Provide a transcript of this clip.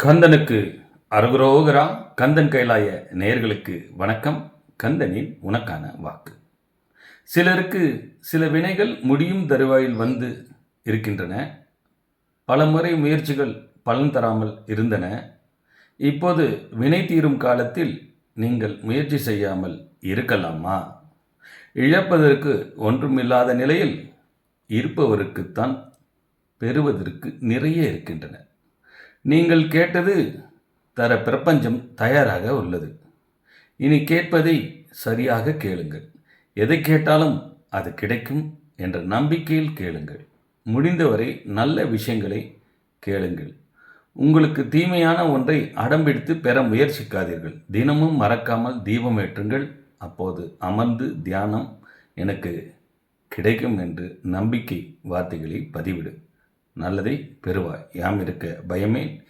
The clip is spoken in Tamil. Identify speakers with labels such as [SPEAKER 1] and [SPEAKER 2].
[SPEAKER 1] கந்தனுக்கு அருகுரோகரா. கந்தன் கைலாய நேயர்களுக்கு வணக்கம். கந்தனின் உனக்கான வாக்கு. சிலருக்கு சில வினைகள் முடியும் தருவாயில் வந்து இருக்கின்றன. பலமுறை முயற்சிகள் பலன் தராமல் இருந்தன. இப்போது வினை தீரும் காலத்தில் நீங்கள் முயற்சி செய்யாமல் இருக்கலாமா? இழப்பதற்கு ஒன்றுமில்லாத நிலையில் இருப்பவருக்குத்தான் பெறுவதற்கு நிறைய இருக்கின்றன. நீங்கள் கேட்டது தர பிரபஞ்சம் தயாராக உள்ளது. இனி கேட்பதை சரியாக கேளுங்கள். எதை கேட்டாலும் அது கிடைக்கும் என்ற நம்பிக்கையில் கேளுங்கள். முடிந்தவரை நல்ல விஷயங்களை கேளுங்கள். உங்களுக்கு தீமையான ஒன்றை அடம்பிடித்து பெற முயற்சிக்காதீர்கள். தினமும் மறக்காமல் தீபம் ஏற்றுங்கள். அப்போது அமர்ந்து தியானம் எனக்கு கிடைக்கும் என்று நம்பிக்கை வார்த்தைகளை பதிவிடு. நல்லதை பெறுவாய். யாம் இருக்க பயமே.